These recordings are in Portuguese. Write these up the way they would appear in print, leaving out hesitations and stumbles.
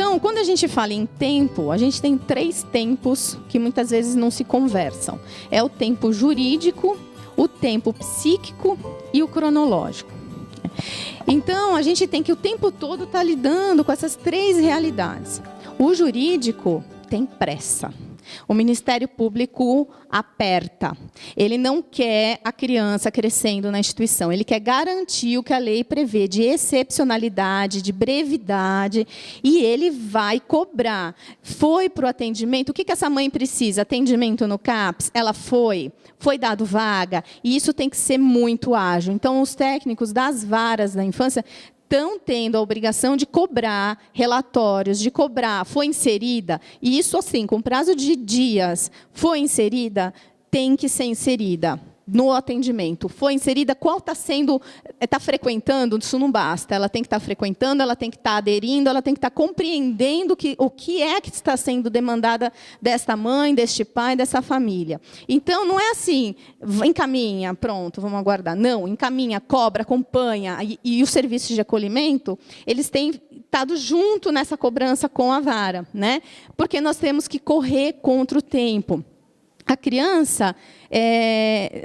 Então, quando a gente fala em tempo, a gente tem 3 tempos que muitas vezes não se conversam. É o tempo jurídico, o tempo psíquico e o cronológico. Então, a gente tem que o tempo todo estar lidando com essas 3 realidades. O jurídico tem pressa. O Ministério Público aperta. Ele não quer a criança crescendo na instituição. Ele quer garantir o que a lei prevê de excepcionalidade, de brevidade, e ele vai cobrar. Foi para o atendimento? O que essa mãe precisa? Atendimento no CAPS? Ela foi dado vaga, e isso tem que ser muito ágil. Então, os técnicos das varas da infância estão tendo a obrigação de cobrar relatórios, de cobrar, foi inserida, e isso assim, com prazo de dias, foi inserida, tem que ser inserida no atendimento. Foi inserida, qual está frequentando, isso não basta, ela tem que estar frequentando, ela tem que estar aderindo, ela tem que estar compreendendo o que é que está sendo demandada desta mãe, deste pai, dessa família. Então, não é assim, encaminha, pronto, vamos aguardar. Não, encaminha, cobra, acompanha, e os serviços de acolhimento, eles têm estado junto nessa cobrança com a vara, né? Porque nós temos que correr contra o tempo. A criança,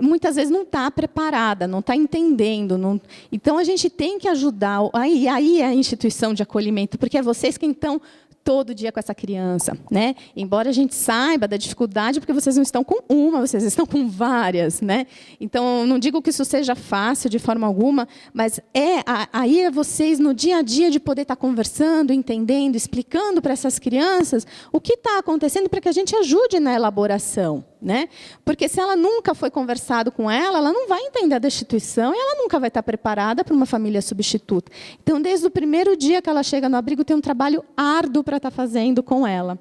muitas vezes, não está preparada, não está entendendo. Então, a gente tem que ajudar. Aí é a instituição de acolhimento, porque é vocês que estão todo dia com essa criança, né? Embora a gente saiba da dificuldade, porque vocês não estão com uma, vocês estão com várias, né? Então, não digo que isso seja fácil de forma alguma, mas aí é vocês no dia a dia de poder estar conversando, entendendo, explicando para essas crianças o que está acontecendo para que a gente ajude na elaboração, né? Porque se ela nunca foi conversado com ela não vai entender da instituição e ela nunca vai estar preparada para uma família substituta. Então, desde o primeiro dia que ela chega no abrigo, tem um trabalho árduo para estar fazendo com ela.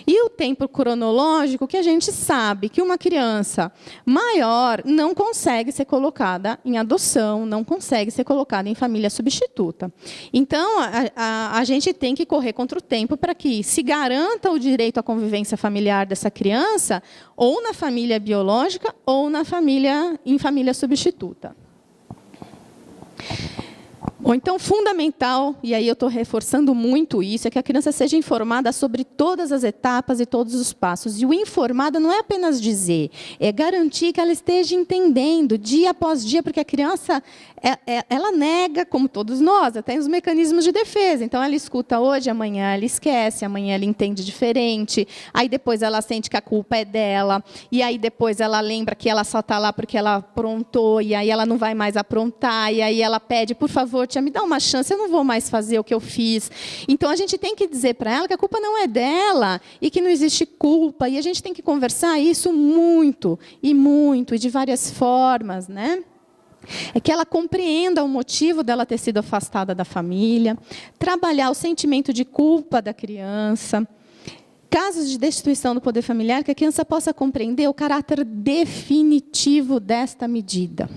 E o tempo cronológico, que a gente sabe que uma criança maior não consegue ser colocada em adoção, não consegue ser colocada em família substituta. Então, a gente tem que correr contra o tempo para que se garanta o direito à convivência familiar dessa criança, ou na família biológica, ou em família substituta. Ou então, fundamental, e aí eu estou reforçando muito isso, é que a criança seja informada sobre todas as etapas e todos os passos. E o informada não é apenas dizer, é garantir que ela esteja entendendo dia após dia, porque a criança, ela nega, como todos nós, até os mecanismos de defesa. Então, ela escuta hoje, amanhã ela esquece, amanhã ela entende diferente, aí depois ela sente que a culpa é dela, e aí depois ela lembra que ela só está lá porque ela aprontou, e aí ela não vai mais aprontar, e aí ela pede, por favor, tia, me dá uma chance, eu não vou mais fazer o que eu fiz. Então, a gente tem que dizer para ela que a culpa não é dela e que não existe culpa. E a gente tem que conversar isso muito, e de várias formas, né? É que ela compreenda o motivo dela ter sido afastada da família, trabalhar o sentimento de culpa da criança, casos de destituição do poder familiar, que a criança possa compreender o caráter definitivo desta medida,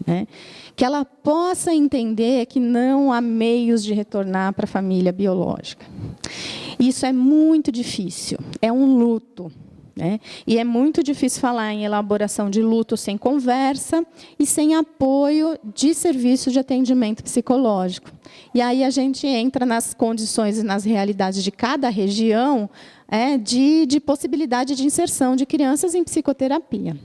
né? Que ela possa entender que não há meios de retornar para a família biológica. Isso é muito difícil, é um luto, né? E é muito difícil falar em elaboração de luto sem conversa e sem apoio de serviços de atendimento psicológico. E aí a gente entra nas condições e nas realidades de cada região, de possibilidade de inserção de crianças em psicoterapia.